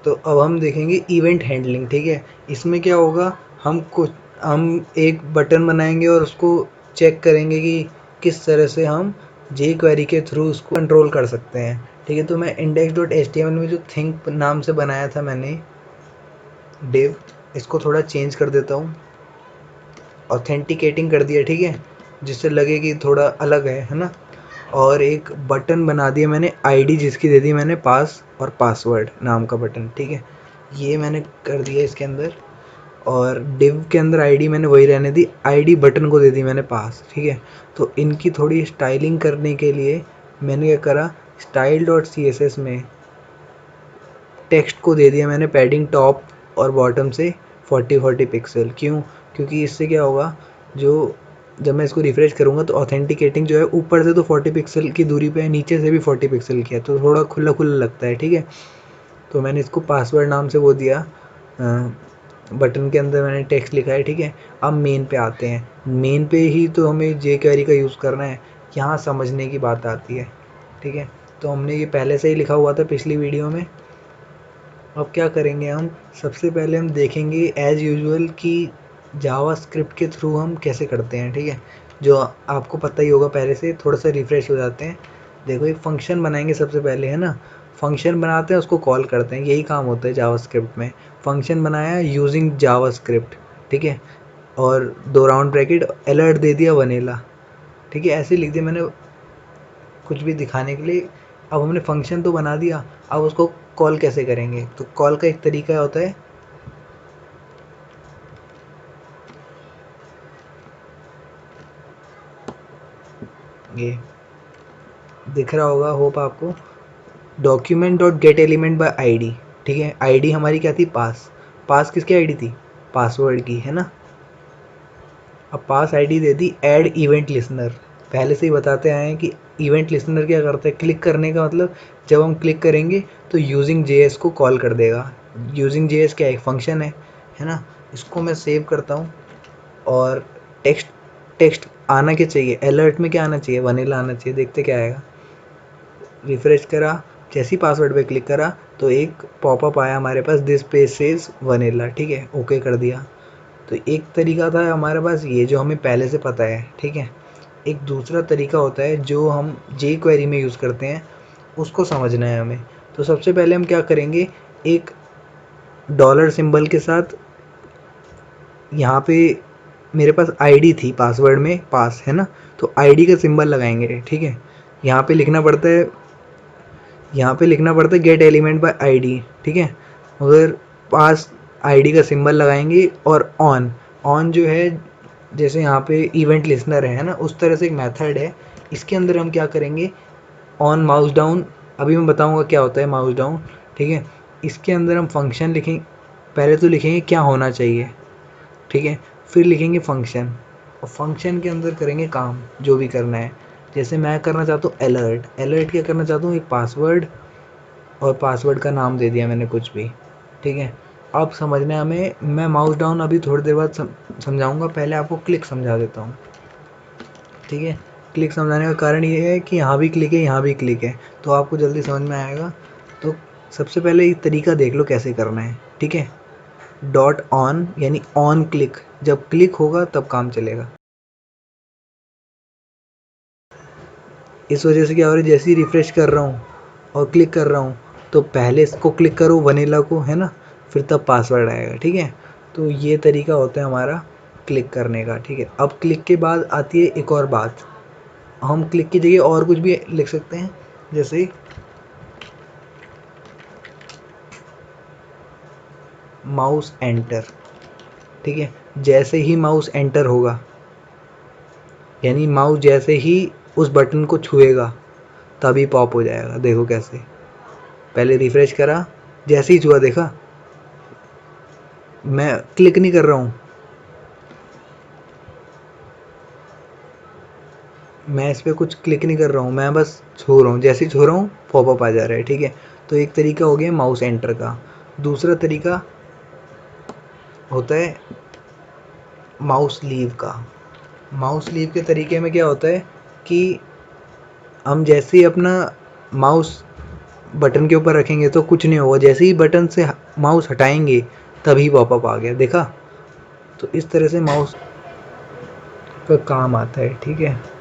तो अब हम देखेंगे इवेंट हैंडलिंग, ठीक है। इसमें क्या होगा, हम एक बटन बनाएंगे और उसको चेक करेंगे कि किस तरह से हम जे क्वेरी के थ्रू उसको कंट्रोल कर सकते हैं, ठीक है। तो मैं index.html में जो थिंक नाम से बनाया था मैंने डिव, इसको थोड़ा चेंज कर देता हूँ, ऑथेंटिकेटिंग कर दिया, ठीक है, जिससे लगे कि थोड़ा अलग है ना। और एक बटन बना दिया मैंने आईडी, जिसकी दे दी मैंने पास और पासवर्ड नाम का बटन, ठीक है। ये मैंने कर दिया इसके अंदर। और डिव के अंदर आईडी मैंने वही रहने दी, आईडी बटन को दे दी मैंने पास, ठीक है। तो इनकी थोड़ी स्टाइलिंग करने के लिए मैंने क्या करा, style dot C S S में टेक्स्ट को दे दिया मैंने पैडिंग टॉप और बॉटम से 40-40 पिक्सल। क्यों? क्योंकि इससे क्या होगा, जो जब मैं इसको रिफ्रेश करूँगा तो ऑथेंटिकेटिंग जो है ऊपर से तो 40 पिक्सल की दूरी पे है, नीचे से भी 40 पिक्सल की है, तो थोड़ा खुला खुला लगता है, ठीक है। तो मैंने इसको पासवर्ड नाम से वो दिया, बटन के अंदर मैंने टेक्स्ट लिखा है, ठीक है। अब मेन पे आते हैं, मेन पे ही तो हमें जे क्वेरी का यूज़ करना है, यहाँ समझने की बात आती है, ठीक है। तो हमने ये पहले से ही लिखा हुआ था पिछली वीडियो में। अब क्या करेंगे हम, सबसे पहले हम देखेंगे एज़ यूजुअल कि जावास्क्रिप्ट के थ्रू हम कैसे करते हैं, ठीक है। जो आपको पता ही होगा पहले से, थोड़ा सा रिफ्रेश हो जाते हैं। देखो एक फंक्शन बनाएंगे सबसे पहले, है ना। फंक्शन बनाते हैं, उसको कॉल करते हैं, यही काम होता है जावास्क्रिप्ट में। फंक्शन बनाया यूजिंग जावास्क्रिप्ट, ठीक है। और 2 राउंड ब्रैकेट, अलर्ट दे दिया वनीला, ठीक है। ऐसे लिख दिया मैंने कुछ भी दिखाने के लिए। अब हमने फंक्शन तो बना दिया, अब उसको कॉल कैसे करेंगे, तो कॉल का एक तरीका होता है, ये दिख रहा होगा होप आपको, document dot gate element by ID, ठीक है। आईडी हमारी क्या थी, पास। पास किसकी आईडी थी, पासवर्ड की, है ना। अब पास आईडी दे दी ऐड इवेंट लिसनर। पहले से ही बताते आए हैं कि इवेंट लिसनर क्या करता है, क्लिक करने का मतलब, जब हम क्लिक करेंगे तो यूजिंग जेएस को कॉल कर देगा। यूजिंग जेएस क्या एक फंक्शन है ना। इसको मैं सेव करता हूँ। और टेक्स्ट टेक्स्ट आना क्या चाहिए, अलर्ट में क्या आना चाहिए, वनीला आना चाहिए। देखते क्या आएगा, रिफ्रेश करा, जैसे ही पासवर्ड पे क्लिक करा तो एक पॉपअप आया हमारे पास, दिस पेज सेज वनीला, ठीक है, ओके कर दिया। तो एक तरीका था हमारे पास ये, जो हमें पहले से पता है, ठीक है। एक दूसरा तरीका होता है जो हम जे क्वेरी में यूज़ करते हैं, उसको समझना है हमें। तो सबसे पहले हम क्या करेंगे, एक डॉलर सिंबल के साथ, यहाँ पे मेरे पास आईडी थी पासवर्ड में, पास है ना, तो आईडी का सिंबल लगाएंगे, ठीक है। यहाँ पे लिखना पड़ता है, यहाँ पे लिखना पड़ता है गेट एलिमेंट बाय आईडी, ठीक है। मगर पास आईडी का सिंबल लगाएंगे, और ऑन, ऑन जो है जैसे यहाँ पे इवेंट लिसनर है ना, उस तरह से एक मेथड है। इसके अंदर हम क्या करेंगे, ऑन माउस डाउन, अभी मैं बताऊंगा क्या होता है माउस डाउन, ठीक है। इसके अंदर हम फंक्शन लिखेंगे, पहले तो लिखेंगे क्या होना चाहिए, ठीक है। फिर लिखेंगे फंक्शन, और फंक्शन के अंदर करेंगे काम जो भी करना है। जैसे मैं करना चाहता हूँ अलर्ट, अलर्ट क्या करना चाहता हूँ, एक पासवर्ड, और पासवर्ड का नाम दे दिया मैंने कुछ भी, ठीक है। अब समझना है हमें, मैं माउस डाउन अभी थोड़ी देर बाद समझाऊंगा, पहले आपको क्लिक समझा देता हूँ, ठीक है। क्लिक समझाने का कारण ये है कि यहाँ भी क्लिक है, यहाँ भी क्लिक है, तो आपको जल्दी समझ में आएगा। तो सबसे पहले ये तरीका देख लो कैसे करना है, ठीक है। डॉट ऑन यानी ऑन क्लिक, जब क्लिक होगा तब काम चलेगा। इस वजह से क्या हो रहा है, जैसे ही रिफ्रेश कर रहा हूँ और क्लिक कर रहा हूँ, तो पहले इसको क्लिक करो वनीला को, है ना, फिर तब पासवर्ड आएगा, ठीक है। तो ये तरीका होता है हमारा क्लिक करने का, ठीक है। अब क्लिक के बाद आती है एक और बात, हम क्लिक की जगह और कुछ भी लिख सकते हैं, जैसे माउस एंटर, ठीक है। जैसे ही माउस एंटर होगा, यानी माउस जैसे ही उस बटन को छुएगा तभी पॉप हो जाएगा। देखो कैसे, पहले रिफ्रेश करा, जैसे ही छुआ देखा, मैं क्लिक नहीं कर रहा हूँ, मैं इस पर कुछ क्लिक नहीं कर रहा हूँ, मैं बस छू रहा हूँ, जैसे ही छू रहा हूँ पॉपअप आ जा रहा है, ठीक है। तो एक तरीका हो गया माउस एंटर का। दूसरा तरीका होता है माउस लीव का। माउस लीव के तरीके में क्या होता है कि हम जैसे ही अपना माउस बटन के ऊपर रखेंगे तो कुछ नहीं होगा, जैसे ही बटन से माउस हटाएंगे तभी पॉपअप आ गया, देखा। तो इस तरह से माउस का काम आता है, ठीक है।